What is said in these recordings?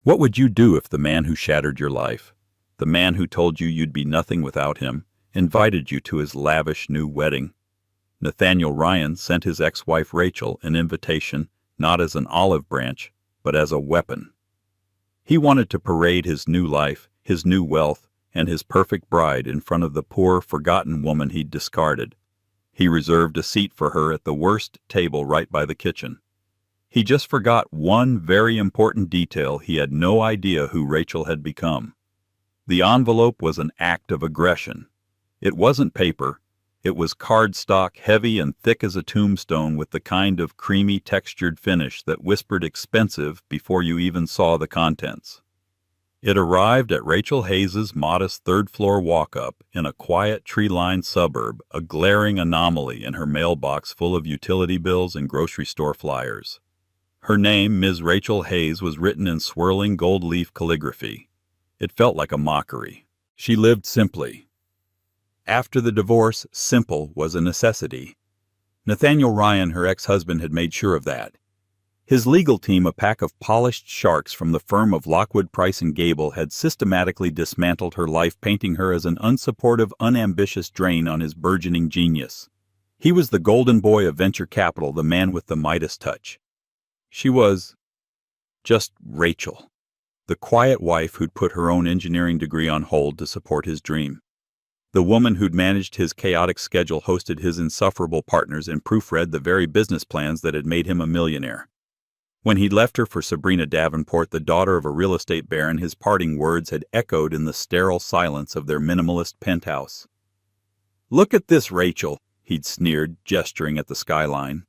What would you do if the man who shattered your life, the man who told you you'd be nothing without him, invited you to his lavish new wedding? Nathaniel Ryan sent his ex-wife Rachel an invitation not as an olive branch, but as a weapon. He wanted to parade his new life, his new wealth, and his perfect bride in front of the poor, forgotten woman he'd discarded. He reserved a seat for her at the worst table right by the kitchen. He just forgot one very important detail. He had no idea who Rachel had become. The envelope was an act of aggression. It wasn't paper. It was cardstock, heavy and thick as a tombstone, with the kind of creamy textured finish that whispered expensive before you even saw the contents. It arrived at Rachel Hayes's modest third-floor walk-up in a quiet tree-lined suburb, a glaring anomaly in her mailbox full of utility bills and grocery store flyers. Her name, Ms. Rachel Hayes, was written in swirling gold leaf calligraphy. It felt like a mockery. She lived simply. After the divorce, simple was a necessity. Nathaniel Ryan, her ex-husband, had made sure of that. His legal team, a pack of polished sharks from the firm of Lockwood, Price & Gable, had systematically dismantled her life, painting her as an unsupportive, unambitious drain on his burgeoning genius. He was the golden boy of venture capital, the man with the Midas touch. She was just Rachel, the quiet wife who'd put her own engineering degree on hold to support his dream. The woman who'd managed his chaotic schedule, hosted his insufferable partners, and proofread the very business plans that had made him a millionaire. When he'd left her for Sabrina Davenport, the daughter of a real estate baron, his parting words had echoed in the sterile silence of their minimalist penthouse. "Look at this, Rachel," he'd sneered, gesturing at the skyline.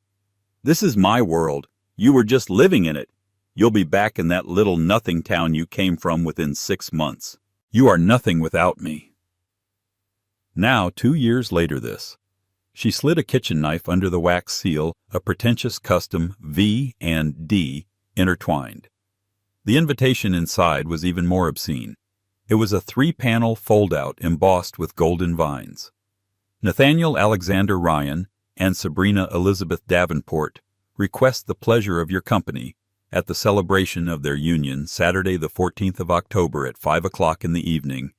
"This is my world. You were just living in it. You'll be back in that little nothing town you came from within 6 months. You are nothing without me." Now, 2 years later she slid a kitchen knife under the wax seal, a pretentious custom V and D intertwined. The invitation inside was even more obscene. It was a 3-panel fold-out embossed with golden vines. Nathaniel Alexander Ryan and Sabrina Elizabeth Davenport request the pleasure of your company at the celebration of their union, Saturday the 14th of October at 5 o'clock in the evening,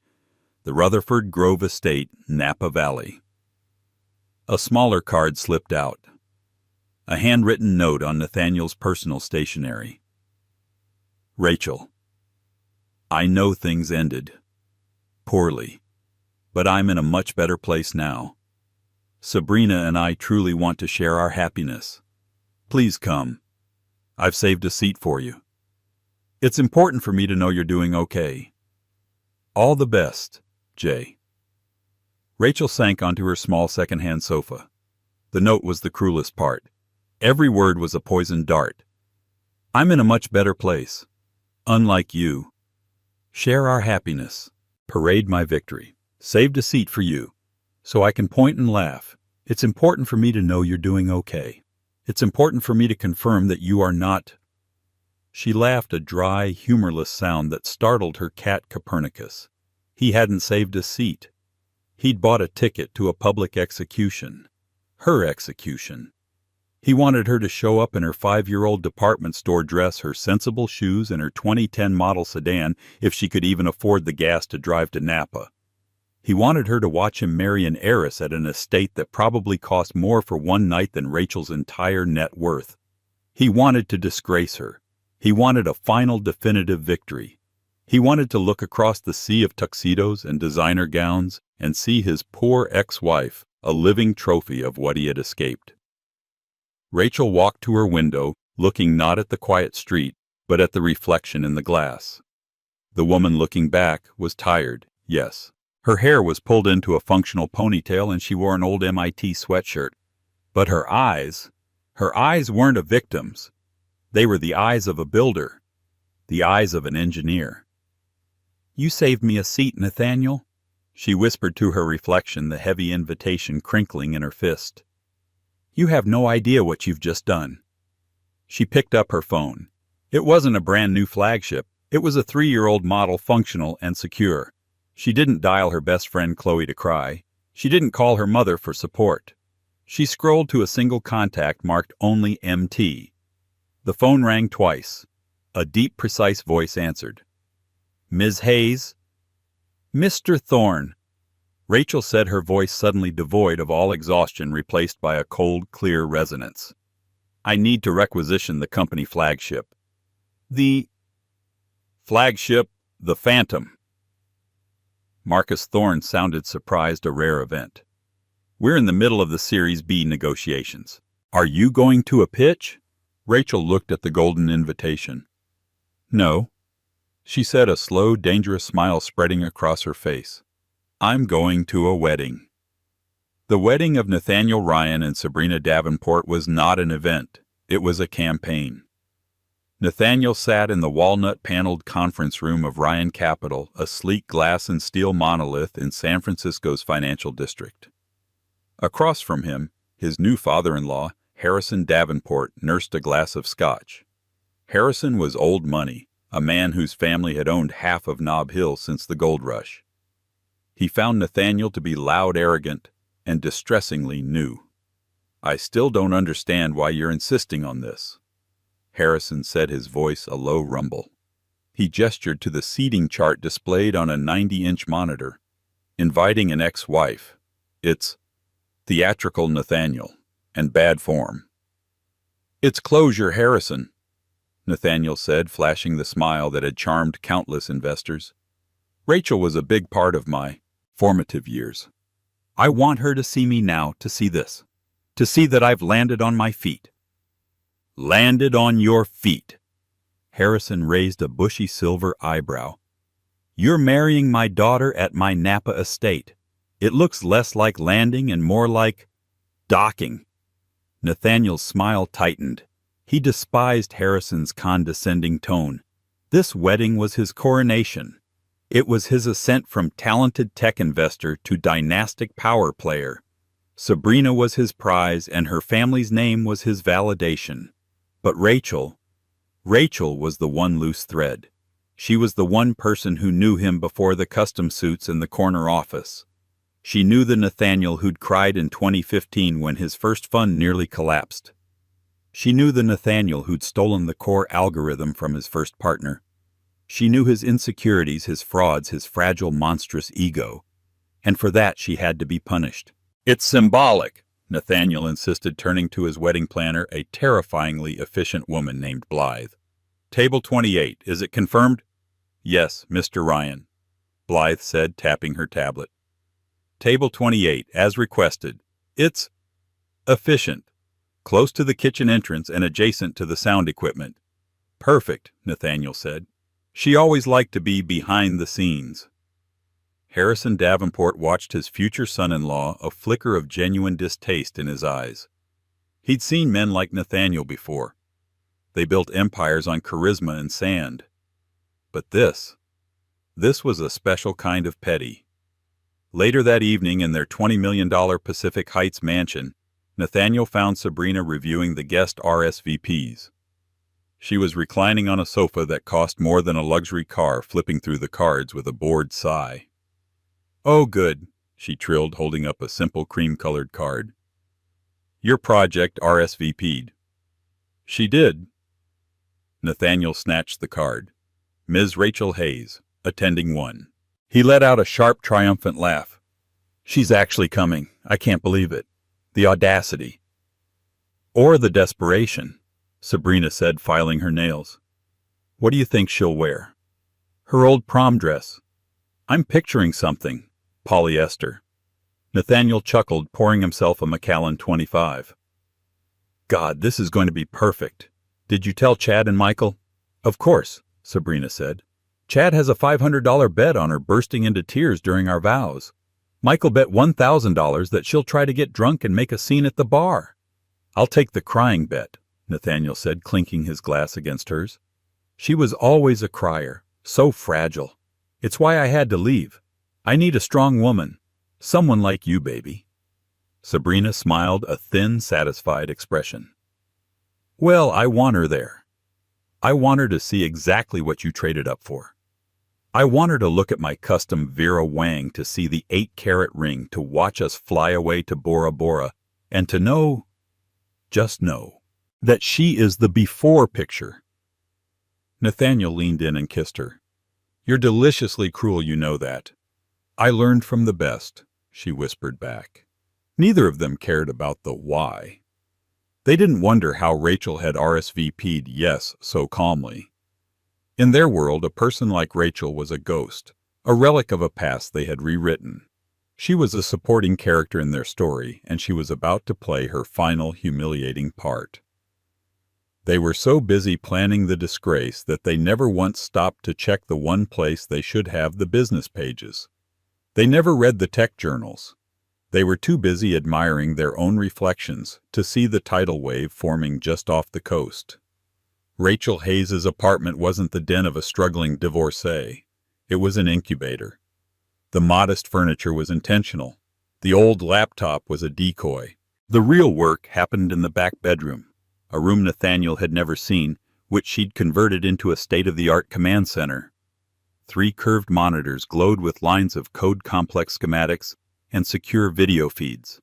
the Rutherford Grove Estate, Napa Valley. A smaller card slipped out. A handwritten note on Nathaniel's personal stationery. Rachel, I know things ended poorly, but I'm in a much better place now. Sabrina and I truly want to share our happiness. Please come. I've saved a seat for you. It's important for me to know you're doing okay. All the best, Jay. Rachel sank onto her small second-hand sofa. The note was the cruelest part. Every word was a poisoned dart. I'm in a much better place. Unlike you. Share our happiness. Parade my victory. Saved a seat for you, so I can point and laugh. It's important for me to know you're doing okay. It's important for me to confirm that you are not. She laughed, a dry, humorless sound that startled her cat Copernicus. He hadn't saved a seat. He'd bought a ticket to a public execution. Her execution. He wanted her to show up in her 5-year-old department store dress, her sensible shoes, and her 2010 model sedan, if she could even afford the gas to drive to Napa. He wanted her to watch him marry an heiress at an estate that probably cost more for one night than Rachel's entire net worth. He wanted to disgrace her. He wanted a final definitive victory. He wanted to look across the sea of tuxedos and designer gowns and see his poor ex-wife, a living trophy of what he had escaped. Rachel walked to her window, looking not at the quiet street, but at the reflection in the glass. The woman looking back was tired, yes. Her hair was pulled into a functional ponytail and she wore an old MIT sweatshirt. But her eyes weren't a victim's. They were the eyes of a builder, the eyes of an engineer. "You saved me a seat, Nathaniel," she whispered to her reflection, the heavy invitation crinkling in her fist. "You have no idea what you've just done." She picked up her phone. It wasn't a brand new flagship. It was a 3-year-old model, functional and secure. She didn't dial her best friend Chloe to cry. She didn't call her mother for support. She scrolled to a single contact marked only MT. The phone rang twice. A deep, precise voice answered. "Ms. Hayes?" "Mr. Thorne." Rachel said, her voice suddenly devoid of all exhaustion, replaced by a cold, clear resonance. "I need to requisition the company flagship." "The flagship, the Phantom." Marcus Thorne sounded surprised, a rare event. "We're in the middle of the Series B negotiations. Are you going to a pitch?" Rachel looked at the golden invitation. "No," she said, a slow, dangerous smile spreading across her face. "I'm going to a wedding." The wedding of Nathaniel Ryan and Sabrina Davenport was not an event. It was a campaign. Nathaniel sat in the walnut-paneled conference room of Ryan Capital, a sleek glass and steel monolith in San Francisco's financial district. Across from him, his new father-in-law, Harrison Davenport, nursed a glass of scotch. Harrison was old money, a man whose family had owned half of Nob Hill since the gold rush. He found Nathaniel to be loud, arrogant, and distressingly new. "I still don't understand why you're insisting on this," Harrison said, his voice a low rumble. He gestured to the seating chart displayed on a 90-inch monitor. "Inviting an ex-wife. It's theatrical, Nathaniel, and bad form." "It's closure, Harrison," Nathaniel said, flashing the smile that had charmed countless investors. "Rachel was a big part of my formative years. I want her to see me now, to see this, to see that I've landed on my feet." "Landed on your feet." Harrison raised a bushy silver eyebrow. "You're marrying my daughter at my Napa estate. It looks less like landing and more like docking." Nathaniel's smile tightened. He despised Harrison's condescending tone. This wedding was his coronation. It was his ascent from talented tech investor to dynastic power player. Sabrina was his prize, and her family's name was his validation. But Rachel was the one loose thread. She was the one person who knew him before the custom suits in the corner office. She knew the Nathaniel who'd cried in 2015 when his first fund nearly collapsed. She knew the Nathaniel who'd stolen the core algorithm from his first partner. She knew his insecurities, his frauds, his fragile, monstrous ego. And for that she had to be punished. "It's symbolic," Nathaniel insisted, turning to his wedding planner, a terrifyingly efficient woman named Blythe. "Table 28, is it confirmed?" "Yes, Mr. Ryan," Blythe said, tapping her tablet. "Table 28, as requested. It's efficient, close to the kitchen entrance and adjacent to the sound equipment." "Perfect," Nathaniel said. She always liked to be behind the scenes. Harrison Davenport watched his future son-in-law, a flicker of genuine distaste in his eyes. He'd seen men like Nathaniel before. They built empires on charisma and sand. But this was a special kind of petty. Later that evening, in their $20 million Pacific Heights mansion, Nathaniel found Sabrina reviewing the guest RSVPs. She was reclining on a sofa that cost more than a luxury car, flipping through the cards with a bored sigh. "Oh, good," she trilled, holding up a simple cream-colored card. "Your project RSVP'd." "She did." Nathaniel snatched the card. "Ms. Rachel Hayes, attending 1. He let out a sharp, triumphant laugh. "She's actually coming. I can't believe it. The audacity." "Or the desperation," Sabrina said, filing her nails. "What do you think she'll wear?" "Her old prom dress." "I'm picturing something. Polyester." Nathaniel chuckled, pouring himself a Macallan 25. "God, this is going to be perfect. Did you tell Chad and Michael?" "Of course," Sabrina said. "Chad has a $500 bet on her bursting into tears during our vows. Michael bet $1,000 that she'll try to get drunk and make a scene at the bar." "I'll take the crying bet," Nathaniel said, clinking his glass against hers. "She was always a crier, so fragile. It's why I had to leave. I need a strong woman. Someone like you, baby." Sabrina smiled, a thin, satisfied expression. "Well, I want her there. I want her to see exactly what you traded up for. I want her to look at my custom Vera Wang, to see the 8-carat ring, to watch us fly away to Bora Bora, and to know, just know, that she is the before picture." Nathaniel leaned in and kissed her. "You're deliciously cruel, you know that." "I learned from the best," she whispered back. Neither of them cared about the why. They didn't wonder how Rachel had RSVP'd yes so calmly. In their world, a person like Rachel was a ghost, a relic of a past they had rewritten. She was a supporting character in their story, and she was about to play her final humiliating part. They were so busy planning the disgrace that they never once stopped to check the one place they should have the business pages. They never read the tech journals. They were too busy admiring their own reflections to see the tidal wave forming just off the coast. Rachel Hayes's apartment wasn't the den of a struggling divorcee. It was an incubator. The modest furniture was intentional. The old laptop was a decoy. The real work happened in the back bedroom, a room Nathaniel had never seen, which she'd converted into a state-of-the-art command center. 3 curved monitors glowed with lines of code-complex schematics and secure video feeds.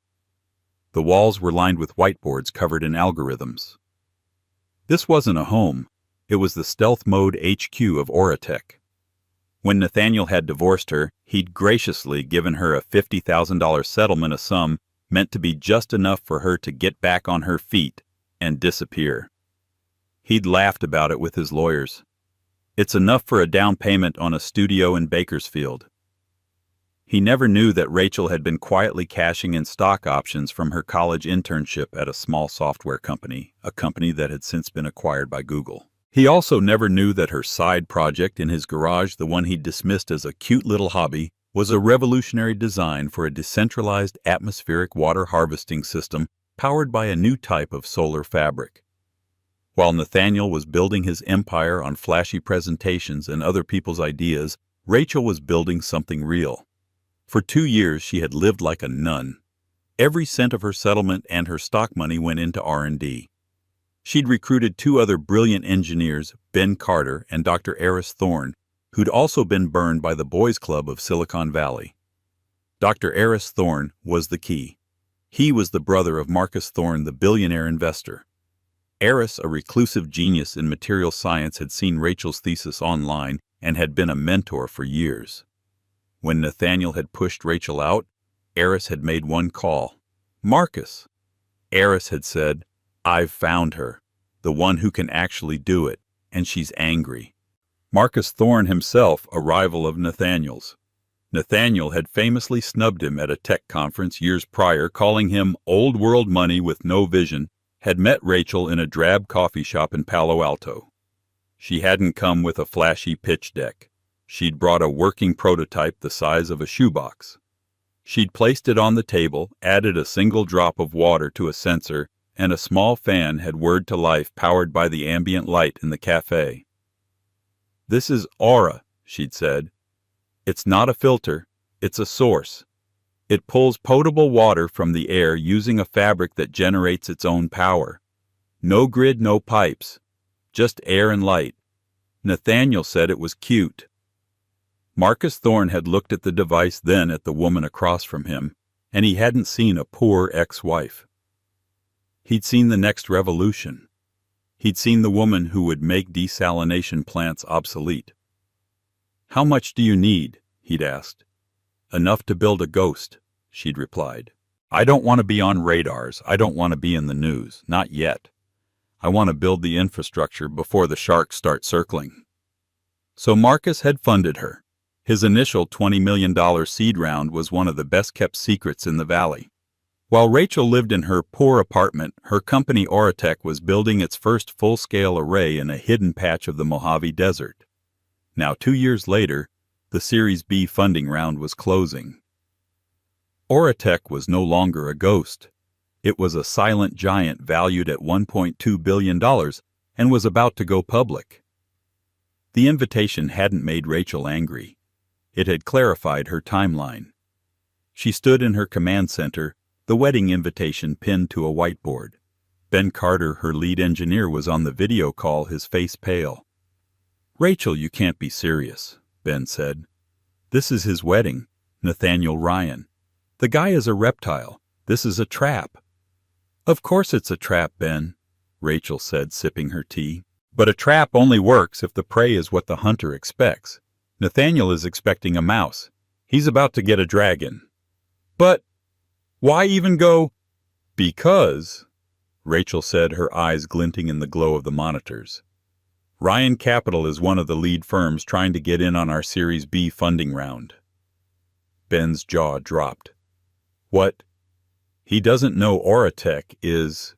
The walls were lined with whiteboards covered in algorithms. This wasn't a home. It was the stealth mode HQ of Oratech. When Nathaniel had divorced her, he'd graciously given her a $50,000 settlement, a sum meant to be just enough for her to get back on her feet and disappear. He'd laughed about it with his lawyers. It's enough for a down payment on a studio in Bakersfield. He never knew that Rachel had been quietly cashing in stock options from her college internship at a small software company, a company that had since been acquired by Google. He also never knew that her side project in his garage, the one he'd dismissed as a cute little hobby, was a revolutionary design for a decentralized atmospheric water harvesting system powered by a new type of solar fabric. While Nathaniel was building his empire on flashy presentations and other people's ideas, Rachel was building something real. For 2 years, she had lived like a nun. Every cent of her settlement and her stock money went into R&D. She'd recruited 2 other brilliant engineers, Ben Carter and Dr. Eris Thorne, who'd also been burned by the boys' club of Silicon Valley. Dr. Eris Thorne was the key. He was the brother of Marcus Thorne, the billionaire investor. Eris, a reclusive genius in material science, had seen Rachel's thesis online and had been a mentor for years. When Nathaniel had pushed Rachel out, Eris had made one call. Marcus. Eris had said, "I've found her, the one who can actually do it, and she's angry." Marcus Thorne himself, a rival of Nathaniel's. Nathaniel had famously snubbed him at a tech conference years prior, calling him old world money with no vision, had met Rachel in a drab coffee shop in Palo Alto. She hadn't come with a flashy pitch deck. She'd brought a working prototype the size of a shoebox. She'd placed it on the table, added a single drop of water to a sensor, and a small fan had whirred to life powered by the ambient light in the cafe. "This is Aura," she'd said. "It's not a filter, it's a source. It pulls potable water from the air using a fabric that generates its own power. No grid, no pipes, just air and light." Nathaniel said it was cute. Marcus Thorne had looked at the device, then at the woman across from him, and he hadn't seen a poor ex-wife. He'd seen the next revolution. He'd seen the woman who would make desalination plants obsolete. "How much do you need?" he'd asked. "Enough to build a ghost," she'd replied. "I don't want to be on radars. I don't want to be in the news. Not yet. I want to build the infrastructure before the sharks start circling." So Marcus had funded her. His initial $20 million seed round was one of the best-kept secrets in the valley. While Rachel lived in her poor apartment, her company Oratech was building its first full-scale array in a hidden patch of the Mojave Desert. Now, 2 years later, the Series B funding round was closing. Oratech was no longer a ghost. It was a silent giant valued at $1.2 billion and was about to go public. The invitation hadn't made Rachel angry. It had clarified her timeline. She stood in her command center, the wedding invitation pinned to a whiteboard. Ben Carter, her lead engineer, was on the video call, his face pale. "Rachel, you can't be serious," Ben said. "This is his wedding, Nathaniel Ryan. The guy is a reptile. This is a trap." "Of course it's a trap, Ben," Rachel said, sipping her tea. But a trap only works if the prey is what the hunter expects. Nathaniel is expecting a mouse. He's about to get a dragon. But why even go? Because, Rachel said, her eyes glinting in the glow of the monitors, Ryan Capital is one of the lead firms trying to get in on our Series B funding round. Ben's jaw dropped. What? He doesn't know Auratech is...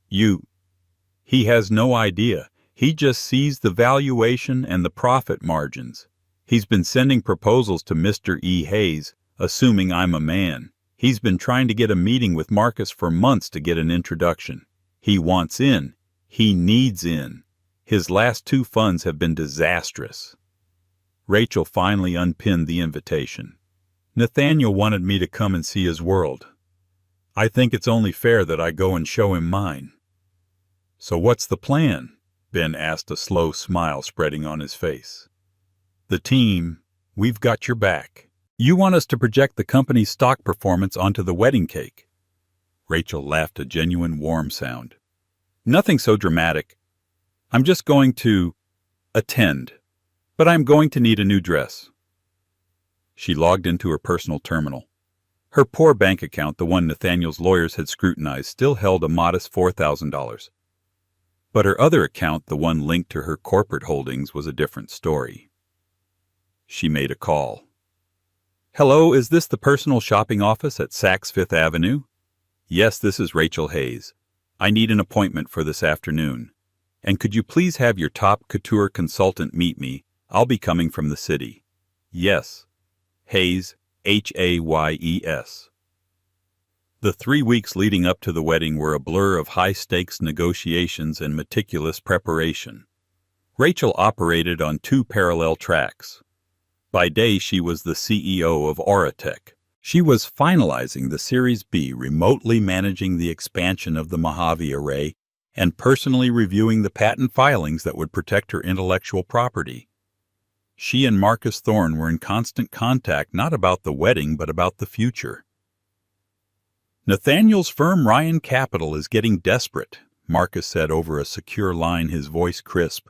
He has no idea. He just sees the valuation and the profit margins. He's been sending proposals to Mr. E. Hayes, assuming I'm a man. He's been trying to get a meeting with Marcus for months to get an introduction. He wants in. He needs in. His last 2 funds have been disastrous. Rachel finally unpinned the invitation. Nathaniel wanted me to come and see his world. I think it's only fair that I go and show him mine. So what's the plan? Ben asked, a slow smile spreading on his face. The team, we've got your back. You want us to project the company's stock performance onto the wedding cake. Rachel laughed, a genuine warm sound. Nothing so dramatic. I'm just going to attend, but I'm going to need a new dress. She logged into her personal terminal. Her poor bank account, the one Nathaniel's lawyers had scrutinized, still held a modest $4,000. But her other account, the one linked to her corporate holdings, was a different story. She made a call. Hello, is this the personal shopping office at Saks Fifth Avenue? Yes, this is Rachel Hayes. I need an appointment for this afternoon. And could you please have your top couture consultant meet me? I'll be coming from the city. Yes. Hayes, Hayes. The 3 weeks leading up to the wedding were a blur of high-stakes negotiations and meticulous preparation. Rachel operated on 2 parallel tracks. By day, she was the CEO of Auratech. She was finalizing the Series B, remotely managing the expansion of the Mojave Array, and personally reviewing the patent filings that would protect her intellectual property. She and Marcus Thorne were in constant contact, not about the wedding, but about the future. Nathaniel's firm, Ryan Capital, is getting desperate, Marcus said over a secure line, his voice crisp.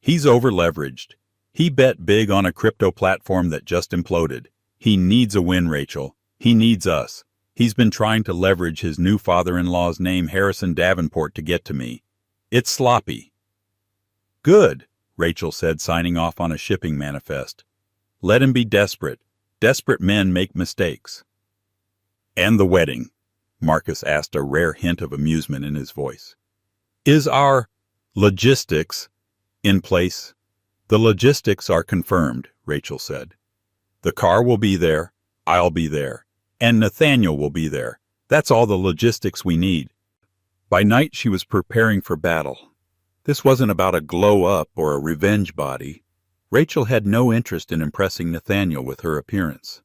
He's over-leveraged. He bet big on a crypto platform that just imploded. He needs a win, Rachel. He needs us. He's been trying to leverage his new father-in-law's name, Harrison Davenport, to get to me. It's sloppy. Good, Rachel said, signing off on a shipping manifest. Let him be desperate. Desperate men make mistakes. And the wedding? Marcus asked, a rare hint of amusement in his voice. Is our logistics in place? The logistics are confirmed, Rachel said. The car will be there, I'll be there, and Nathaniel will be there. That's all the logistics we need. By night she was preparing for battle. This wasn't about a glow-up or a revenge body. Rachel had no interest in impressing Nathaniel with her appearance.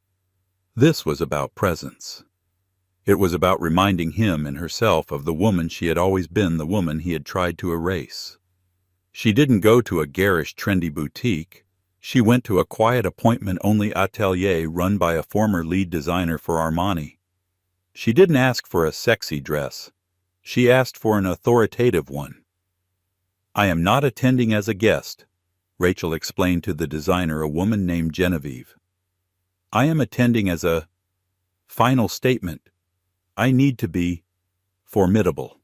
This was about presence. It was about reminding him and herself of the woman she had always been, the woman he had tried to erase. She didn't go to a garish, trendy boutique. She went to a quiet appointment-only atelier run by a former lead designer for Armani. She didn't ask for a sexy dress. She asked for an authoritative one. I am not attending as a guest, Rachel explained to the designer, a woman named Genevieve. I am attending as a final statement. I need to be formidable.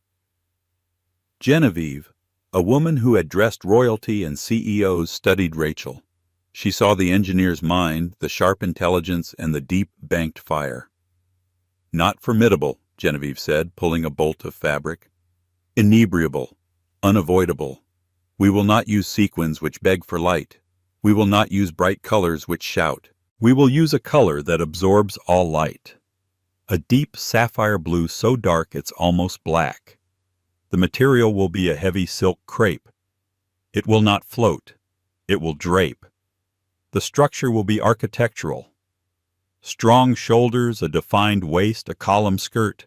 Genevieve, a woman who had dressed royalty and CEOs, studied Rachel. She saw the engineer's mind, the sharp intelligence, and the deep banked fire. Not formidable, Genevieve said, pulling a bolt of fabric. Inebriable, unavoidable. We will not use sequins which beg for light. We will not use bright colors which shout. We will use a color that absorbs all light. A deep sapphire blue so dark it's almost black. The material will be a heavy silk crepe. It will not float. It will drape. The structure will be architectural. Strong shoulders, a defined waist, a column skirt.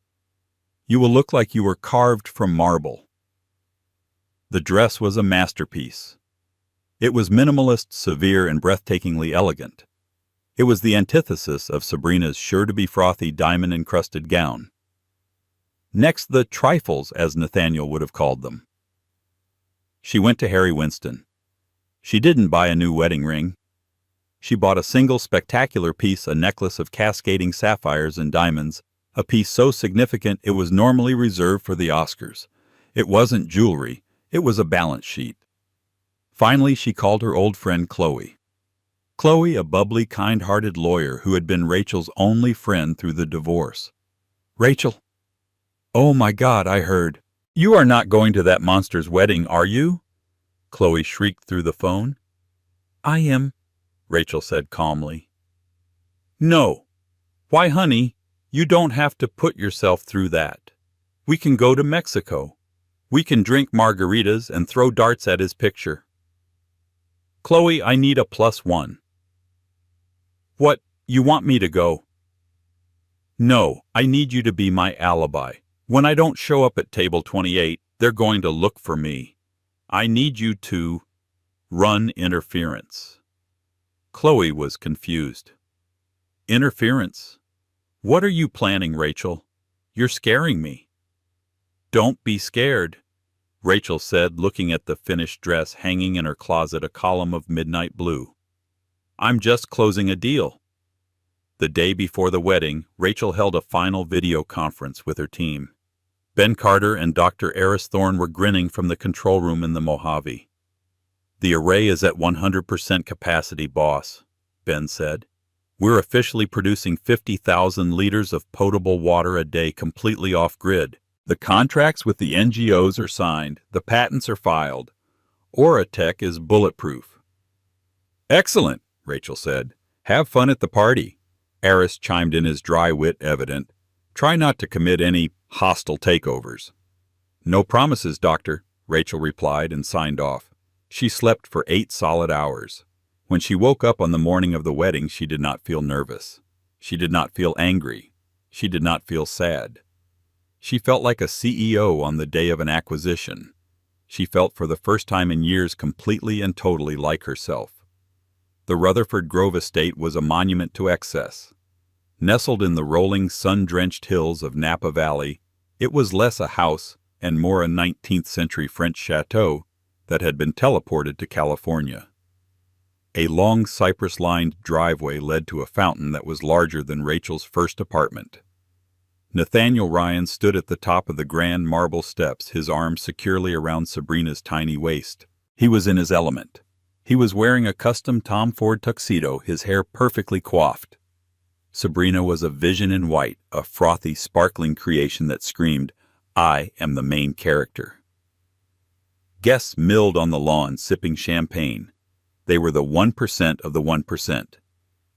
You will look like you were carved from marble. The dress was a masterpiece. It was minimalist, severe, and breathtakingly elegant. It was the antithesis of Sabrina's sure-to-be-frothy diamond-encrusted gown. Next, the trifles, as Nathaniel would have called them. She went to Harry Winston. She didn't buy a new wedding ring. She bought a single spectacular piece, a necklace of cascading sapphires and diamonds, a piece so significant it was normally reserved for the Oscars. It wasn't jewelry, it was a balance sheet. Finally, she called her old friend Chloe. Chloe, a bubbly, kind-hearted lawyer who had been Rachel's only friend through the divorce. "Rachel." "Oh my God, I heard. You are not going to that monster's wedding, are you?" Chloe shrieked through the phone. "I am," Rachel said calmly. "No. Why, honey, you don't have to put yourself through that. We can go to Mexico. We can drink margaritas and throw darts at his picture." "Chloe, I need a +1. "What, you want me to go?" "No, I need you to be my alibi. When I don't show up at table 28, they're going to look for me. I need you to run interference." Chloe was confused. "Interference? What are you planning, Rachel? You're scaring me." "Don't be scared," Rachel said, looking at the finished dress hanging in her closet, a column of midnight blue. "I'm just closing a deal." The day before the wedding, Rachel held a final video conference with her team. Ben Carter and Dr. Eris Thorne were grinning from the control room in the Mojave. "The array is at 100% capacity, boss," Ben said. "We're officially producing 50,000 liters of potable water a day completely off-grid. The contracts with the NGOs are signed, the patents are filed. Oratech is bulletproof." "Excellent," Rachel said. "Have fun at the party." Eris chimed in, his dry wit evident. "Try not to commit any hostile takeovers." "No promises, Doctor," Rachel replied and signed off. She slept for 8 solid hours. When she woke up on the morning of the wedding, she did not feel nervous. She did not feel angry. She did not feel sad. She felt like a CEO on the day of an acquisition. She felt for the first time in years completely and totally like herself. The Rutherford Grove estate was a monument to excess. Nestled in the rolling, sun-drenched hills of Napa Valley, it was less a house and more a 19th-century French chateau that had been teleported to California. A long cypress-lined driveway led to a fountain that was larger than Rachel's first apartment. Nathaniel Ryan stood at the top of the grand marble steps, his arms securely around Sabrina's tiny waist. He was in his element. He was wearing a custom Tom Ford tuxedo, his hair perfectly coiffed. Sabrina was a vision in white, a frothy, sparkling creation that screamed, "I am the main character." Guests milled on the lawn, sipping champagne. They were the 1% of the 1%.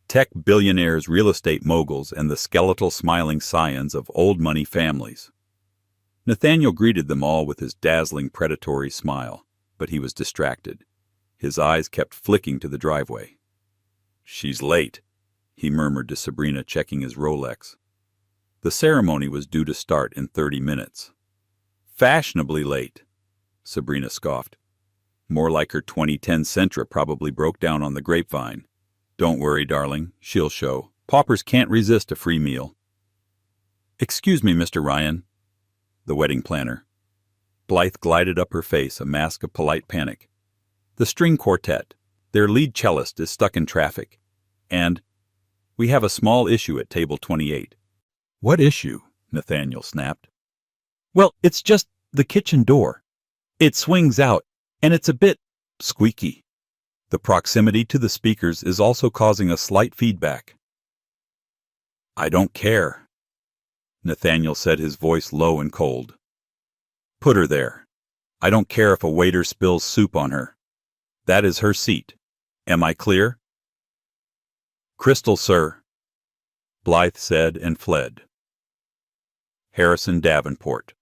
Tech billionaires, real estate moguls, and the skeletal smiling scions of old money families. Nathaniel greeted them all with his dazzling predatory smile, but he was distracted. His eyes kept flicking to the driveway. "She's late," he murmured to Sabrina, checking his Rolex. The ceremony was due to start in 30 minutes. "Fashionably late," Sabrina scoffed. "More like her 2010 Sentra probably broke down on the grapevine. Don't worry, darling, she'll show. Paupers can't resist a free meal." "Excuse me, Mr. Ryan." The wedding planner. Blythe glided up her face, a mask of polite panic. "The string quartet. Their lead cellist is stuck in traffic. And we have a small issue at table 28. "What issue?" Nathaniel snapped. "Well, it's just the kitchen door. It swings out, and it's a bit squeaky. The proximity to the speakers is also causing a slight feedback." "I don't care," Nathaniel said, his voice low and cold. "Put her there. I don't care if a waiter spills soup on her. That is her seat. Am I clear?" "Crystal, sir," Blythe said and fled. Harrison Davenport.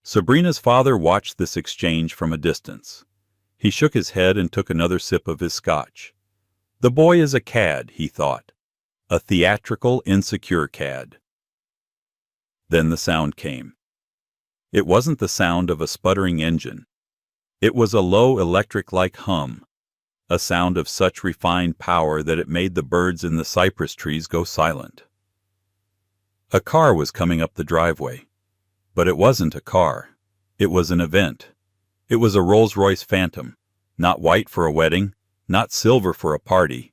Sabrina's father watched this exchange from a distance. He shook his head and took another sip of his scotch. The boy is a cad, he thought. A theatrical, insecure cad. Then the sound came. It wasn't the sound of a sputtering engine. It was a low electric-like hum, a sound of such refined power that it made the birds in the cypress trees go silent. A car was coming up the driveway. But it wasn't a car. It was an event. It was a Rolls-Royce Phantom, not white for a wedding, not silver for a party.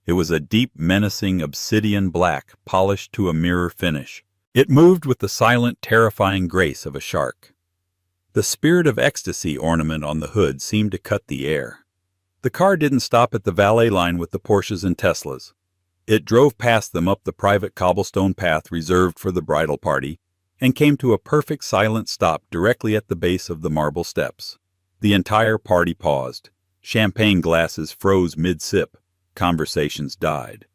It was a deep, menacing obsidian black, polished to a mirror finish. It moved with the silent, terrifying grace of a shark. The Spirit of Ecstasy ornament on the hood seemed to cut the air. The car didn't stop at the valet line with the Porsches and Teslas. It drove past them up the private cobblestone path reserved for the bridal party and came to a perfect silent stop directly at the base of the marble steps. The entire party paused. Champagne glasses froze mid-sip. Conversations died.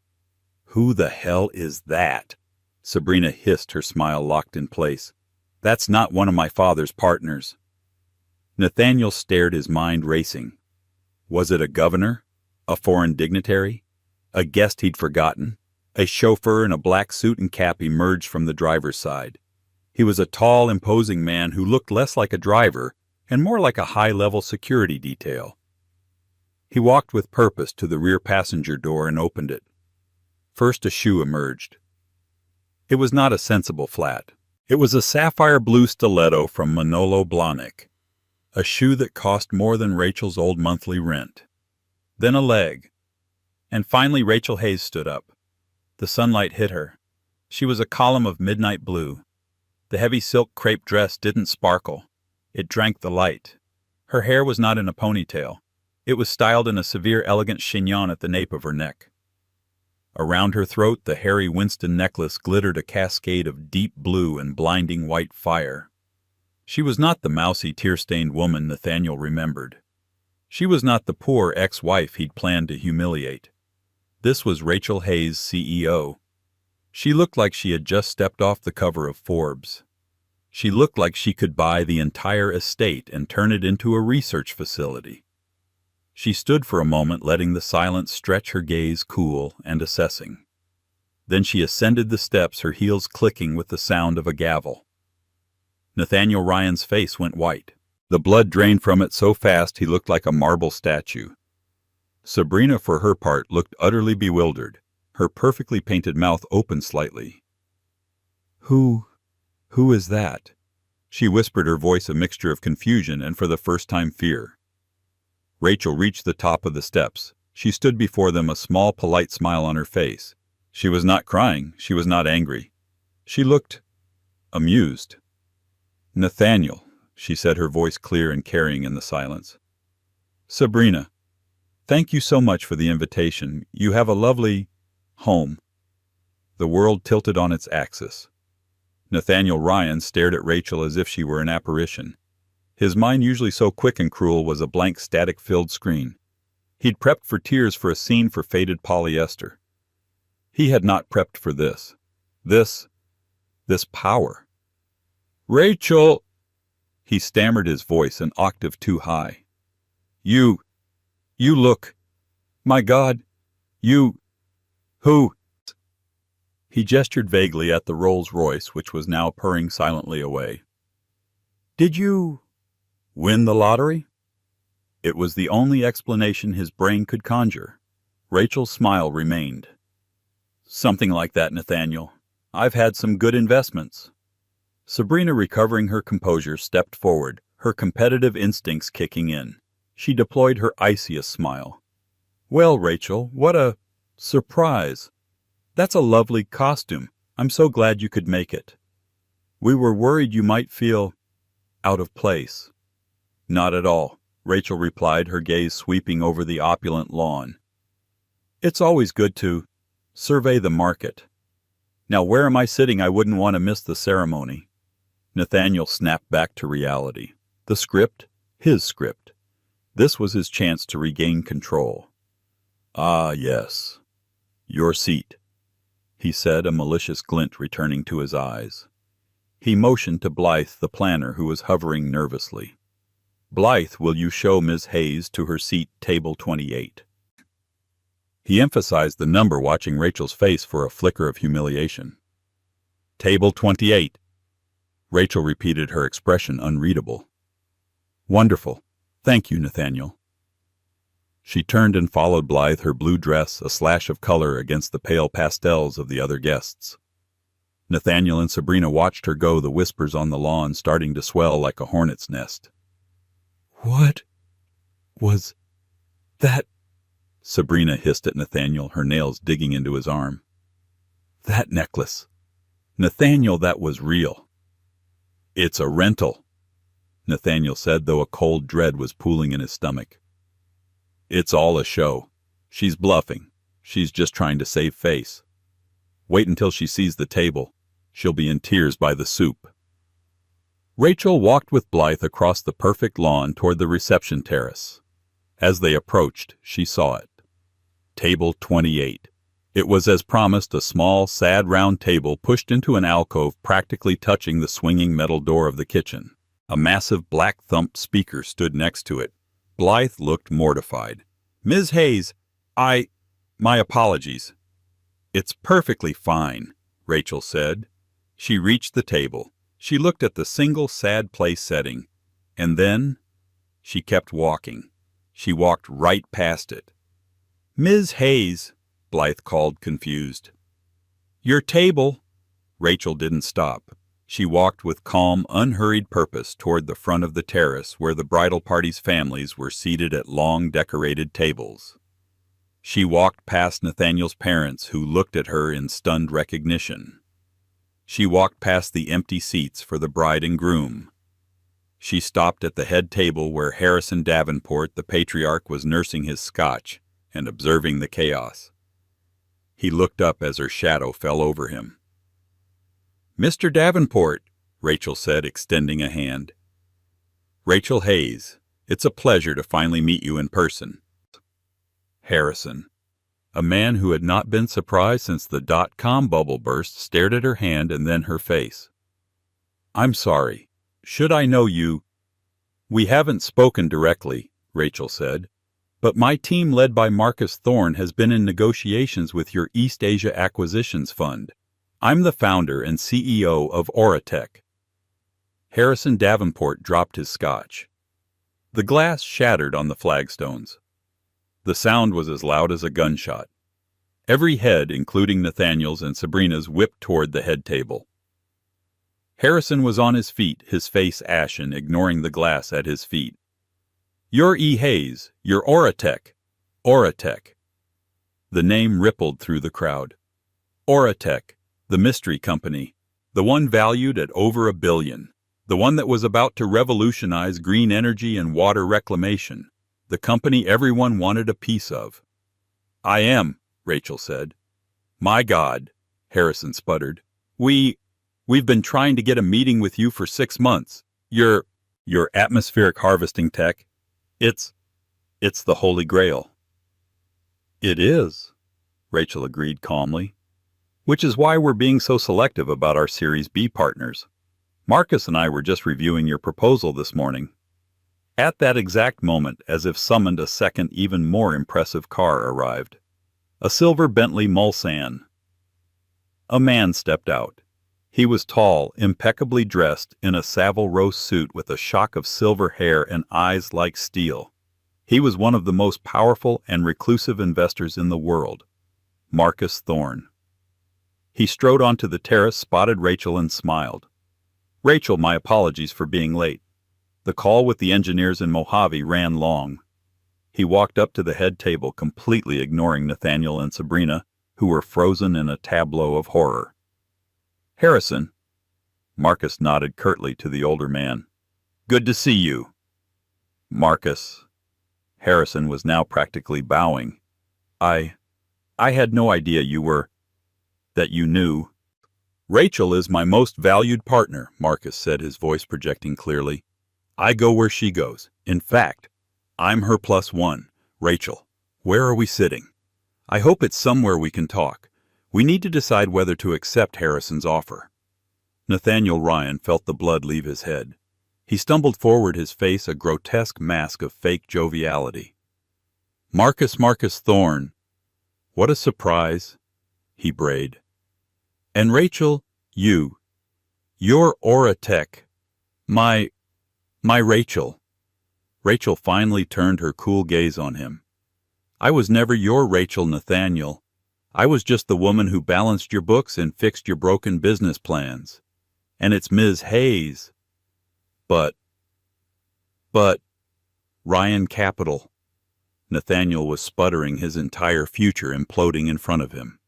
"Who the hell is that?" Sabrina hissed, her smile locked in place. "That's not one of my father's partners." Nathaniel stared, his mind racing. Was it a governor? A foreign dignitary? A guest he'd forgotten? A chauffeur in a black suit and cap emerged from the driver's side. He was a tall, imposing man who looked less like a driver and more like a high-level security detail. He walked with purpose to the rear passenger door and opened it. First, a shoe emerged. It was not a sensible flat. It was a sapphire blue stiletto from Manolo Blahnik, a shoe that cost more than Rachel's old monthly rent. Then a leg. And finally Rachel Hayes stood up. The sunlight hit her. She was a column of midnight blue. The heavy silk crepe dress didn't sparkle. It drank the light. Her hair was not in a ponytail. It was styled in a severe, elegant chignon at the nape of her neck. Around her throat, the Harry Winston necklace glittered a cascade of deep blue and blinding white fire. She was not the mousy, tear-stained woman Nathaniel remembered. She was not the poor ex-wife he'd planned to humiliate. This was Rachel Hayes, CEO. She looked like she had just stepped off the cover of Forbes. She looked like she could buy the entire estate and turn it into a research facility. She stood for a moment, letting the silence stretch her gaze, cool and assessing. Then she ascended the steps, her heels clicking with the sound of a gavel. Nathaniel Ryan's face went white. The blood drained from it so fast he looked like a marble statue. Sabrina, for her part, looked utterly bewildered, her perfectly painted mouth open slightly. Who is that?" she whispered, her voice a mixture of confusion and, for the first time, fear. Rachel reached the top of the steps. She stood before them, a small, polite smile on her face. She was not crying. She was not angry. She looked amused. "Nathaniel," she said, her voice clear and carrying in the silence. "Sabrina, thank you so much for the invitation. You have a lovely home." The world tilted on its axis. Nathaniel Ryan stared at Rachel as if she were an apparition. His mind, usually so quick and cruel, was a blank, static-filled screen. He'd prepped for tears for a scene for faded polyester. He had not prepped for this. This power. "Rachel!" He stammered, his voice an octave too high. You look... My God, you... Who?" He gestured vaguely at the Rolls-Royce, which was now purring silently away. "Did you... win the lottery?" It was the only explanation his brain could conjure. Rachel's smile remained. "Something like that, Nathaniel. I've had some good investments." Sabrina, recovering her composure, stepped forward, her competitive instincts kicking in. She deployed her iciest smile. "Well, Rachel, what a surprise. That's a lovely costume. I'm so glad you could make it. We were worried you might feel out of place." "Not at all," Rachel replied, her gaze sweeping over the opulent lawn. "It's always good to survey the market. Now, where am I sitting? I wouldn't want to miss the ceremony." Nathaniel snapped back to reality. The script, his script. This was his chance to regain control. "Ah, yes. Your seat," he said, a malicious glint returning to his eyes. He motioned to Blythe, the planner, who was hovering nervously. "Blythe, will you show Miss Hayes to her seat, table 28? He emphasized the number, watching Rachel's face for a flicker of humiliation. "Table 28. Rachel repeated, her expression unreadable. "Wonderful. Thank you, Nathaniel." She turned and followed Blythe, her blue dress a slash of color against the pale pastels of the other guests. Nathaniel and Sabrina watched her go, the whispers on the lawn starting to swell like a hornet's nest. What was that? Sabrina hissed at Nathaniel, her nails digging into his arm. That necklace. Nathaniel, that was real. It's a rental, Nathaniel said, though a cold dread was pooling in his stomach. It's all a show. She's bluffing. She's just trying to save face. Wait until she sees the table. She'll be in tears by the soup. Rachel walked with Blythe across the perfect lawn toward the reception terrace. As they approached, she saw it. Table 28. It was, as promised, a small, sad round table pushed into an alcove practically touching the swinging metal door of the kitchen. A massive black-thumped speaker stood next to it. Blythe looked mortified. Ms. Hayes, my apologies. It's perfectly fine, Rachel said. She reached the table. She looked at the single sad place setting, and then she kept walking. She walked right past it. Ms. Hayes, Blythe called, confused. Your table. Rachel didn't stop. She walked with calm, unhurried purpose toward the front of the terrace where the bridal party's families were seated at long, decorated tables. She walked past Nathaniel's parents, who looked at her in stunned recognition. She walked past the empty seats for the bride and groom. She stopped at the head table where Harrison Davenport, the patriarch, was nursing his scotch and observing the chaos. He looked up as her shadow fell over him. Mr. Davenport, Rachel said, extending a hand. Rachel Hayes, it's a pleasure to finally meet you in person. Harrison, a man who had not been surprised since the dot-com bubble burst, stared at her hand and then her face. I'm sorry. Should I know you? We haven't spoken directly, Rachel said, but my team led by Marcus Thorne has been in negotiations with your East Asia Acquisitions Fund. I'm the founder and CEO of Auratech. Harrison Davenport dropped his scotch. The glass shattered on the flagstones. The sound was as loud as a gunshot. Every head, including Nathaniel's and Sabrina's, whipped toward the head table. Harrison was on his feet, his face ashen, ignoring the glass at his feet. You're E. Hayes. You're Auratech. Auratech. The name rippled through the crowd. Auratech, the mystery company, the one valued at over $1 billion, the one that was about to revolutionize green energy and water reclamation, the company everyone wanted a piece of. I am, Rachel said. My God, Harrison sputtered. We've been trying to get a meeting with you for 6 months. Your atmospheric harvesting tech, it's the Holy Grail. It is, Rachel agreed calmly, which is why we're being so selective about our Series B partners. Marcus and I were just reviewing your proposal this morning. At that exact moment, as if summoned, a second, even more impressive car arrived. A silver Bentley Mulsanne. A man stepped out. He was tall, impeccably dressed, in a Savile Row suit with a shock of silver hair and eyes like steel. He was one of the most powerful and reclusive investors in the world, Marcus Thorne. He strode onto the terrace, spotted Rachel, and smiled. Rachel, my apologies for being late. The call with the engineers in Mojave ran long. He walked up to the head table, completely ignoring Nathaniel and Sabrina, who were frozen in a tableau of horror. Harrison. Marcus nodded curtly to the older man. Good to see you. Marcus. Harrison was now practically bowing. I had no idea that you knew. Rachel is my most valued partner, Marcus said, his voice projecting clearly. I go where she goes. In fact, I'm her +1. Rachel, where are we sitting? I hope it's somewhere we can talk. We need to decide whether to accept Harrison's offer. Nathaniel Ryan felt the blood leave his head. He stumbled forward, his face a grotesque mask of fake joviality. Marcus Thorne. What a surprise, he brayed. And Rachel, you're Auratech. My Rachel. Rachel finally turned her cool gaze on him. I was never your Rachel, Nathaniel. I was just the woman who balanced your books and fixed your broken business plans. And it's Ms. Hayes. But, Ryan Capital. Nathaniel was sputtering, his entire future imploding in front of him.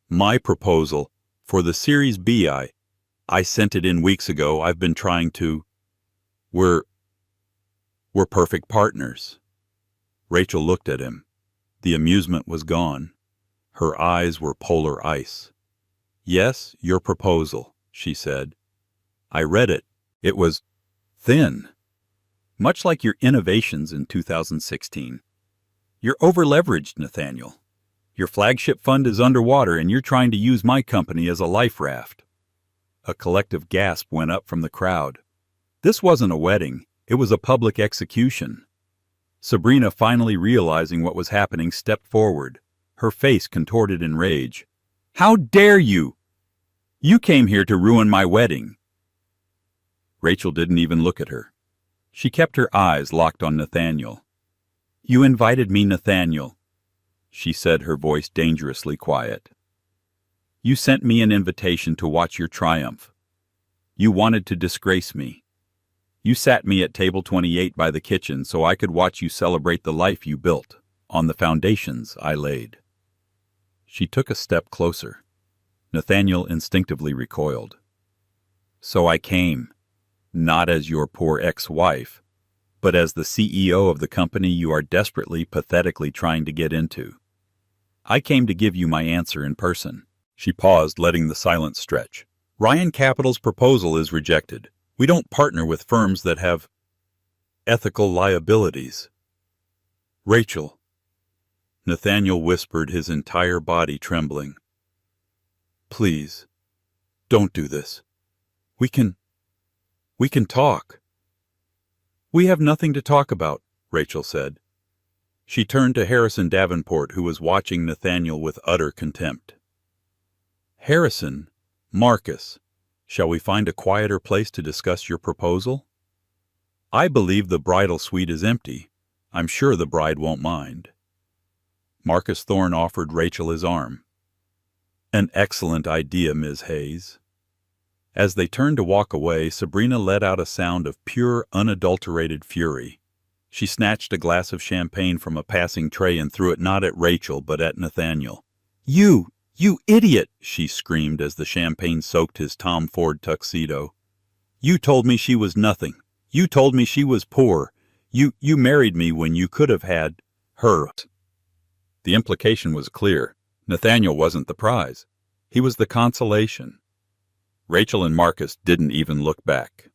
My proposal for the Series B, I sent it in weeks ago. I've been trying to. We're perfect partners. Rachel looked at him. The amusement was gone. Her eyes were polar ice. Yes, your proposal, she said. I read it. It was thin. Much like your innovations in 2016. You're over-leveraged, Nathaniel. Your flagship fund is underwater and you're trying to use my company as a life raft. A collective gasp went up from the crowd. This wasn't a wedding, it was a public execution. Sabrina, finally realizing what was happening, stepped forward, her face contorted in rage. How dare you! You came here to ruin my wedding. Rachel didn't even look at her. She kept her eyes locked on Nathaniel. You invited me, Nathaniel, she said, her voice dangerously quiet. You sent me an invitation to watch your triumph. You wanted to disgrace me. You sat me at table 28 by the kitchen so I could watch you celebrate the life you built on the foundations I laid. She took a step closer. Nathaniel instinctively recoiled. So I came, not as your poor ex-wife, but as the CEO of the company you are desperately, pathetically trying to get into. I came to give you my answer in person. She paused, letting the silence stretch. Ryan Capital's proposal is rejected. We don't partner with firms that have ethical liabilities. Rachel. Nathaniel whispered, his entire body trembling. Please, don't do this. We can talk. We have nothing to talk about, Rachel said. She turned to Harrison Davenport, who was watching Nathaniel with utter contempt. Harrison, Marcus, shall we find a quieter place to discuss your proposal? I believe the bridal suite is empty. I'm sure the bride won't mind. Marcus Thorne offered Rachel his arm. An excellent idea, Ms. Hayes. As they turned to walk away, Sabrina let out a sound of pure, unadulterated fury. She snatched a glass of champagne from a passing tray and threw it not at Rachel, but at Nathaniel. You idiot, she screamed as the champagne soaked his Tom Ford tuxedo. You told me she was nothing. You told me she was poor. You married me when you could have had her. The implication was clear. Nathaniel wasn't the prize. He was the consolation. Rachel and Marcus didn't even look back.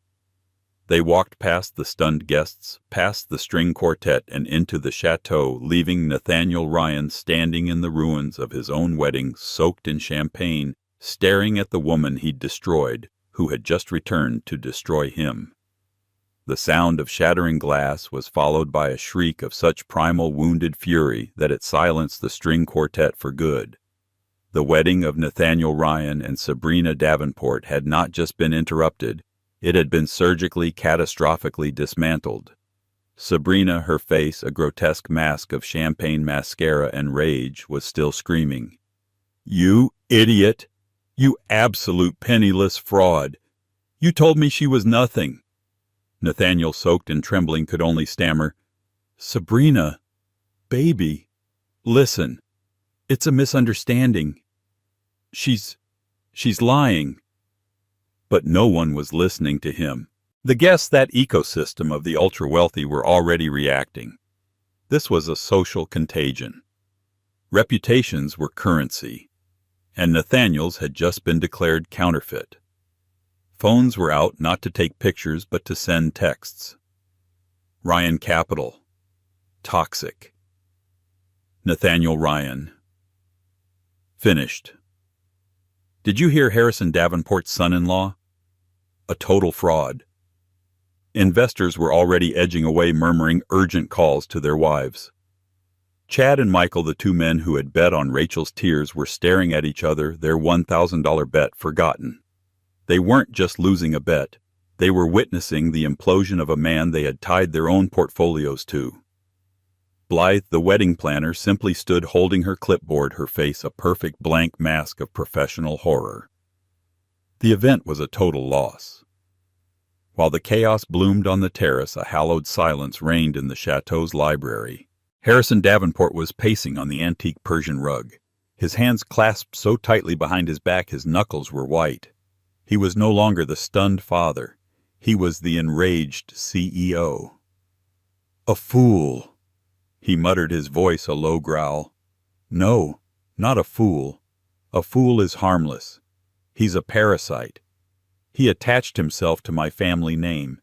They walked past the stunned guests, past the string quartet, and into the chateau, leaving Nathaniel Ryan standing in the ruins of his own wedding, soaked in champagne, staring at the woman he'd destroyed, who had just returned to destroy him. The sound of shattering glass was followed by a shriek of such primal wounded fury that it silenced the string quartet for good. The wedding of Nathaniel Ryan and Sabrina Davenport had not just been interrupted, it had been surgically, catastrophically dismantled. Sabrina, her face a grotesque mask of champagne mascara and rage, was still screaming. You idiot! You absolute penniless fraud! You told me she was nothing! Nathaniel, soaked and trembling, could only stammer, Sabrina, baby, listen, it's a misunderstanding. She's lying. But no one was listening to him. The guests, that ecosystem of the ultra-wealthy, were already reacting. This was a social contagion. Reputations were currency, and Nathaniel's had just been declared counterfeit. Phones were out not to take pictures but to send texts. Ryan Capital. Toxic. Nathaniel Ryan. Finished. Did you hear Harrison Davenport's son-in-law? A total fraud. Investors were already edging away, murmuring urgent calls to their wives. Chad and Michael, the two men who had bet on Rachel's tears, were staring at each other, their $1,000 bet forgotten. They weren't just losing a bet. They were witnessing the implosion of a man they had tied their own portfolios to. Blythe, the wedding planner, simply stood holding her clipboard, her face a perfect blank mask of professional horror. The event was a total loss. While the chaos bloomed on the terrace, a hallowed silence reigned in the chateau's library. Harrison Davenport was pacing on the antique Persian rug, his hands clasped so tightly behind his back his knuckles were white. He was no longer the stunned father. He was the enraged CEO. "A fool," he muttered, his voice a low growl. "No, not a fool. A fool is harmless. He's a parasite. He attached himself to my family name.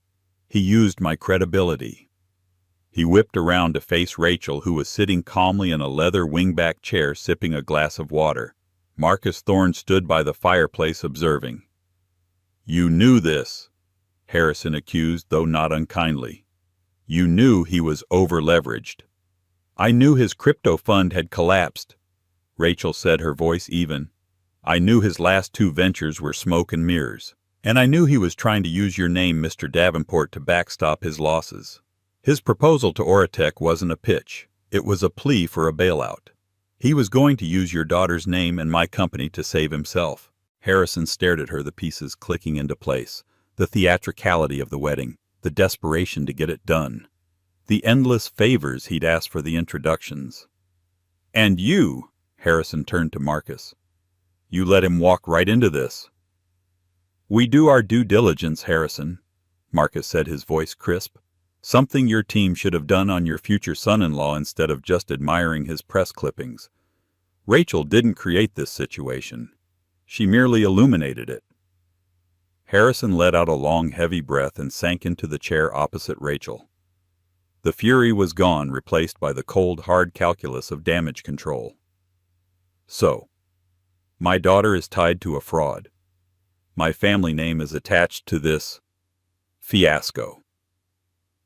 He used my credibility." He whipped around to face Rachel, who was sitting calmly in a leather wingback chair sipping a glass of water. Marcus Thorne stood by the fireplace observing. "You knew this," Harrison accused, though not unkindly. "You knew he was over-leveraged." "I knew his crypto fund had collapsed," Rachel said, her voice even. "I knew his last two ventures were smoke and mirrors. And I knew he was trying to use your name, Mr. Davenport, to backstop his losses. His proposal to Oratech wasn't a pitch. It was a plea for a bailout. He was going to use your daughter's name and my company to save himself." Harrison stared at her, the pieces clicking into place. The theatricality of the wedding, the desperation to get it done, the endless favors he'd asked for the introductions. "And you," Harrison turned to Marcus, "you let him walk right into this." "We do our due diligence, Harrison," Marcus said, his voice crisp. "Something your team should have done on your future son-in-law instead of just admiring his press clippings. Rachel didn't create this situation. She merely illuminated it." Harrison let out a long, heavy breath and sank into the chair opposite Rachel. The fury was gone, replaced by the cold, hard calculus of damage control. "So, my daughter is tied to a fraud. My family name is attached to this fiasco.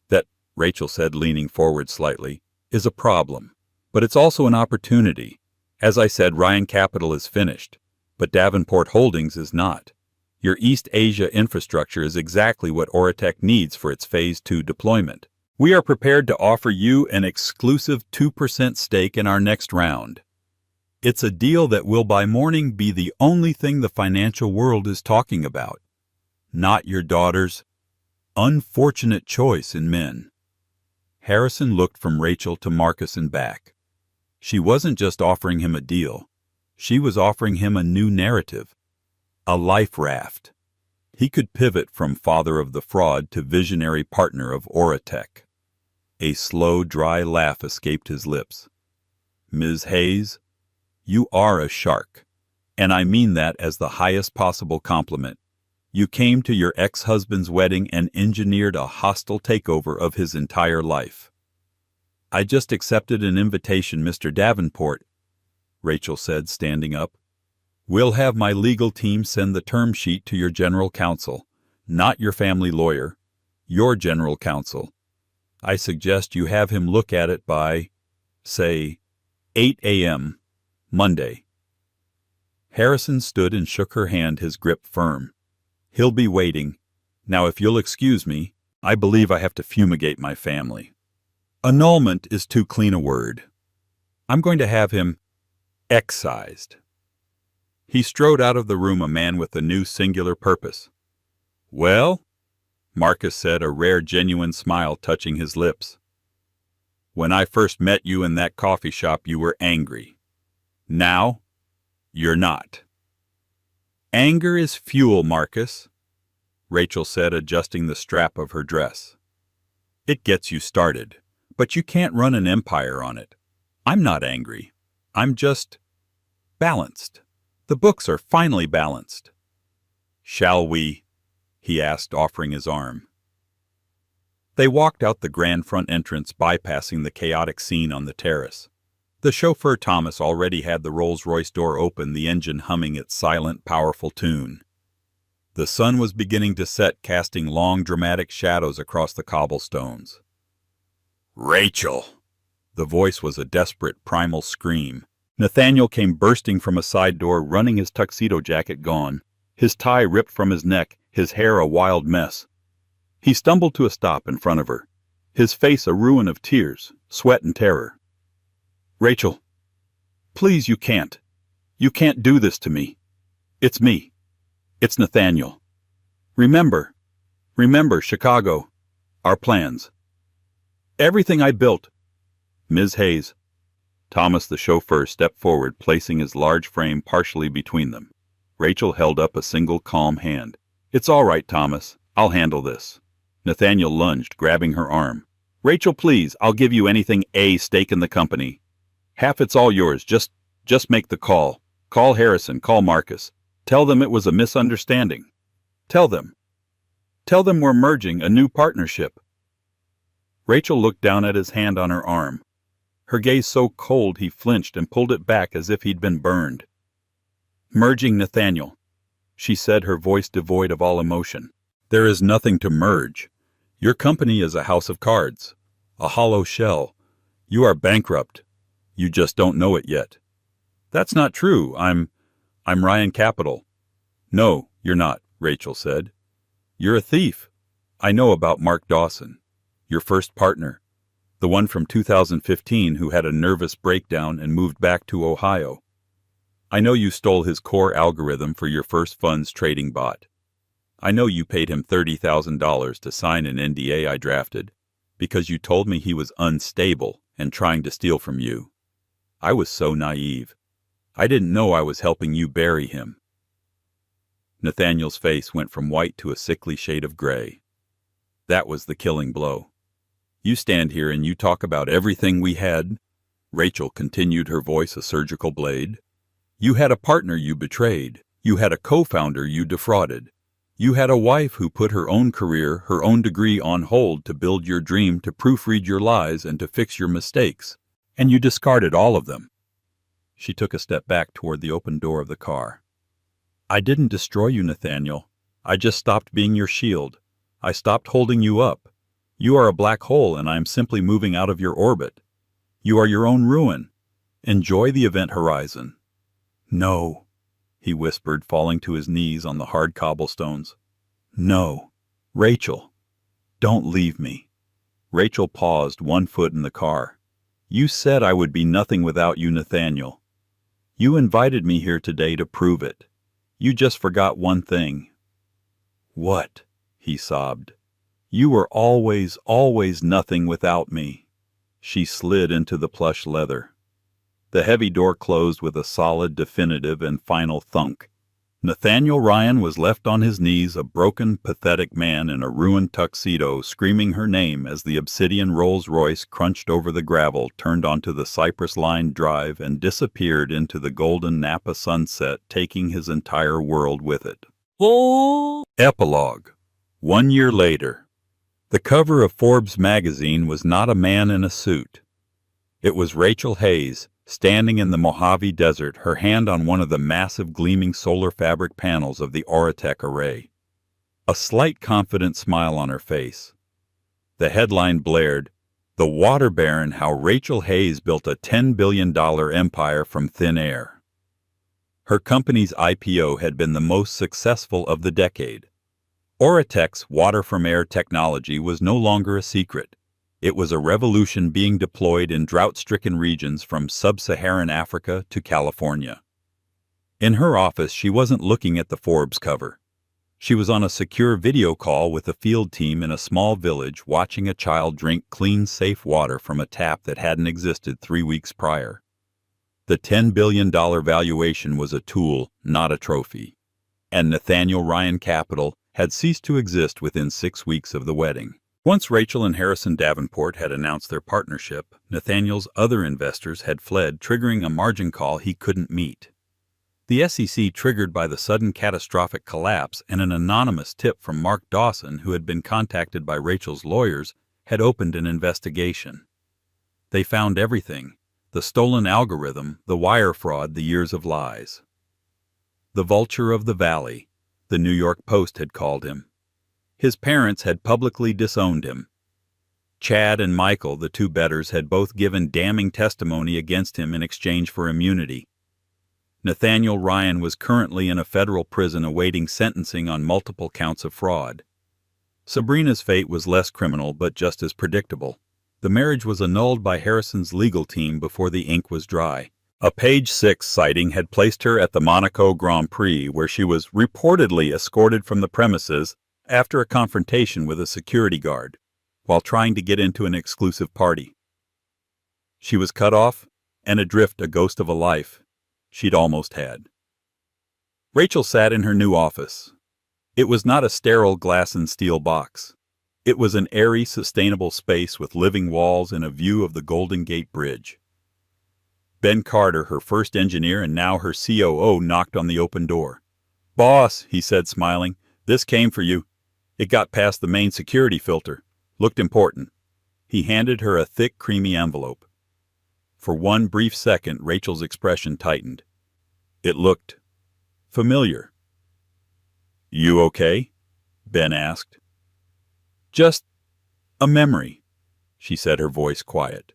That," Rachel said, leaning forward slightly, "is a problem. But it's also an opportunity. As I said, Ryan Capital is finished, but Davenport Holdings is not. Your East Asia infrastructure is exactly what Oratech needs for its Phase 2 deployment. We are prepared to offer you an exclusive 2% stake in our next round. It's a deal that will by morning be the only thing the financial world is talking about, not your daughter's unfortunate choice in men." Harrison looked from Rachel to Marcus and back. She wasn't just offering him a deal. She was offering him a new narrative, a life raft. He could pivot from father of the fraud to visionary partner of Oratech. A slow, dry laugh escaped his lips. "Ms. Hayes, you are a shark, and I mean that as the highest possible compliment. You came to your ex-husband's wedding and engineered a hostile takeover of his entire life." "I just accepted an invitation, Mr. Davenport," Rachel said, standing up. "We'll have my legal team send the term sheet to your general counsel, not your family lawyer, your general counsel. I suggest you have him look at it by, say, 8 a.m., Monday." Harrison stood and shook her hand, his grip firm. "He'll be waiting. Now, if you'll excuse me, I believe I have to fumigate my family. Annulment is too clean a word. I'm going to have him excised." He strode out of the room, a man with a new singular purpose. "Well," Marcus said, a rare genuine smile touching his lips. "When I first met you in that coffee shop, you were angry. Now, you're not." "Anger is fuel, Marcus," Rachel said, adjusting the strap of her dress. "It gets you started, but you can't run an empire on it. I'm not angry. I'm just balanced. The books are finally balanced." "Shall we?" he asked, offering his arm. They walked out the grand front entrance, bypassing the chaotic scene on the terrace. The chauffeur Thomas already had the Rolls-Royce door open, the engine humming its silent, powerful tune. The sun was beginning to set, casting long, dramatic shadows across the cobblestones. "Rachel!" The voice was a desperate, primal scream. Nathaniel came bursting from a side door, running, his tuxedo jacket gone, his tie ripped from his neck, his hair a wild mess. He stumbled to a stop in front of her, his face a ruin of tears, sweat, and terror. "Rachel, please, you can't. You can't do this to me. It's me. It's Nathaniel. Remember, Remember, Chicago. Our plans. Everything I built. Ms. Hayes. Thomas, the chauffeur, stepped forward, placing his large frame partially between them. Rachel held up a single calm hand. It's all right, Thomas. I'll handle this. Nathaniel lunged, grabbing her arm. Rachel, please, I'll give you anything a stake in the company. Half it's all yours. Just make the call. Call Harrison, call Marcus. Tell them it was a misunderstanding. Tell them we're merging a new partnership. Rachel looked down at his hand on her arm. Her gaze so cold he flinched and pulled it back as if he'd been burned. Merging, Nathaniel, she said, her voice devoid of all emotion. There is nothing to merge. Your company is a house of cards, a hollow shell. You are bankrupt. You just don't know it yet. That's not true. I'm Ryan Capital. No, you're not, Rachel said. You're a thief. I know about Mark Dawson, your first partner, the one from 2015 who had a nervous breakdown and moved back to Ohio. I know you stole his core algorithm for your first funds trading bot. I know you paid him $30,000 to sign an NDA I drafted because you told me he was unstable and trying to steal from you. I was so naive. I didn't know I was helping you bury him. Nathaniel's face went from white to a sickly shade of gray. That was the killing blow. You stand here and you talk about everything we had. Rachel continued, her voice a surgical blade. You had a partner you betrayed. You had a co-founder you defrauded. You had a wife who put her own career, her own degree on hold to build your dream, to proofread your lies and to fix your mistakes. And you discarded all of them. She took a step back toward the open door of the car. I didn't destroy you, Nathaniel. I just stopped being your shield. I stopped holding you up. You are a black hole and I am simply moving out of your orbit. You are your own ruin. Enjoy the event horizon. No, he whispered, falling to his knees on the hard cobblestones. No, Rachel, don't leave me. Rachel paused, one foot in the car. You said I would be nothing without you, Nathaniel. You invited me here today to prove it. You just forgot one thing. What? He sobbed. You were always, always nothing without me. She slid into the plush leather. The heavy door closed with a solid, definitive, and final thunk. Nathaniel Ryan was left on his knees, a broken, pathetic man in a ruined tuxedo, screaming her name as the obsidian Rolls-Royce crunched over the gravel, turned onto the cypress-lined drive, and disappeared into the golden Napa sunset, taking his entire world with it. Oh! Epilogue. 1 year later. The cover of Forbes magazine was not a man in a suit. It was Rachel Hayes, standing in the Mojave Desert, her hand on one of the massive gleaming solar fabric panels of the Auratech array. A slight confident smile on her face. The headline blared, "The Water Baron: How Rachel Hayes Built a $10 billion Empire from Thin Air." Her company's IPO had been the most successful of the decade. Auratech's water-from-air technology was no longer a secret. It was a revolution being deployed in drought-stricken regions from sub-Saharan Africa to California. In her office, she wasn't looking at the Forbes cover. She was on a secure video call with a field team in a small village, watching a child drink clean, safe water from a tap that hadn't existed 3 weeks prior. The $10 billion valuation was a tool, not a trophy. And Nathaniel Ryan Capital had ceased to exist within 6 weeks of the wedding. Once Rachel and Harrison Davenport had announced their partnership, Nathaniel's other investors had fled, triggering a margin call he couldn't meet. The SEC, triggered by the sudden catastrophic collapse and an anonymous tip from Mark Dawson, who had been contacted by Rachel's lawyers, had opened an investigation. They found everything: the stolen algorithm, the wire fraud, the years of lies. The vulture of the valley, the New York Post had called him. His parents had publicly disowned him. Chad and Michael, the two betters, had both given damning testimony against him in exchange for immunity. Nathaniel Ryan was currently in a federal prison awaiting sentencing on multiple counts of fraud. Sabrina's fate was less criminal, but just as predictable. The marriage was annulled by Harrison's legal team before the ink was dry. A Page 6 sighting had placed her at the Monaco Grand Prix, where she was reportedly escorted from the premises after a confrontation with a security guard while trying to get into an exclusive party. She was cut off and adrift, a ghost of a life she'd almost had. Rachel sat in her new office. It was not a sterile glass and steel box. It was an airy, sustainable space with living walls and a view of the Golden Gate Bridge. Ben Carter, her first engineer and now her COO, knocked on the open door. "Boss," he said, smiling, "this came for you. It got past the main security filter. Looked important." He handed her a thick, creamy envelope. For one brief second, Rachel's expression tightened. It looked familiar. "You okay?" Ben asked. "Just a memory," she said, her voice quiet.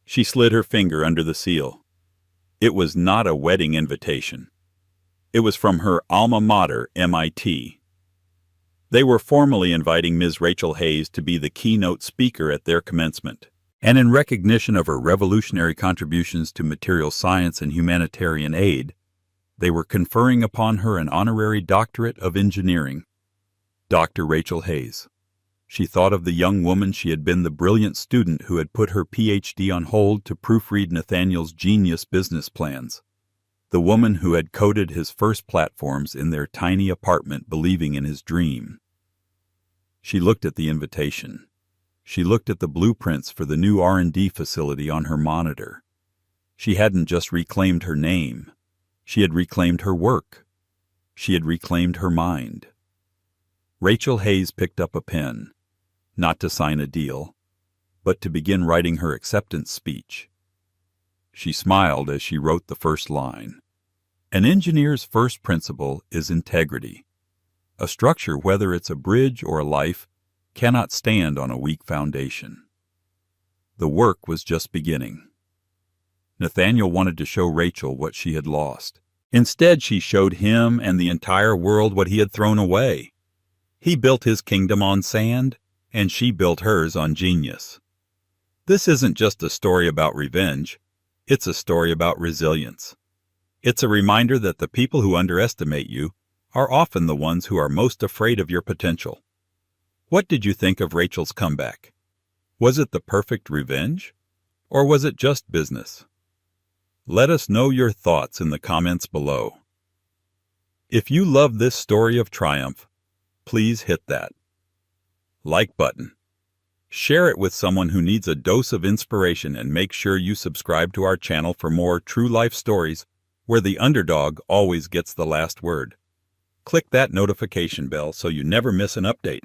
She slid her finger under the seal. It was not a wedding invitation. It was from her alma mater, MIT. They were formally inviting Ms. Rachel Hayes to be the keynote speaker at their commencement, and in recognition of her revolutionary contributions to material science and humanitarian aid, they were conferring upon her an honorary doctorate of engineering. Dr. Rachel Hayes. She thought of the young woman she had been, the brilliant student who had put her PhD on hold to proofread Nathaniel's genius business plans. The woman who had coded his first platforms in their tiny apartment, believing in his dream. She looked at the invitation. She looked at the blueprints for the new R&D facility on her monitor. She hadn't just reclaimed her name. She had reclaimed her work. She had reclaimed her mind. Rachel Hayes picked up a pen, not to sign a deal, but to begin writing her acceptance speech. She smiled as she wrote the first line. An engineer's first principle is integrity. A structure, whether it's a bridge or a life, cannot stand on a weak foundation. The work was just beginning. Nathaniel wanted to show Rachel what she had lost. Instead, she showed him and the entire world what he had thrown away. He built his kingdom on sand, and she built hers on genius. This isn't just a story about revenge. It's a story about resilience. It's a reminder that the people who underestimate you are often the ones who are most afraid of your potential. What did you think of Rachel's comeback? Was it the perfect revenge? Or was it just business? Let us know your thoughts in the comments below. If you love this story of triumph, please hit that like button. Share it with someone who needs a dose of inspiration, and make sure you subscribe to our channel for more true life stories where the underdog always gets the last word. Click that notification bell so you never miss an update.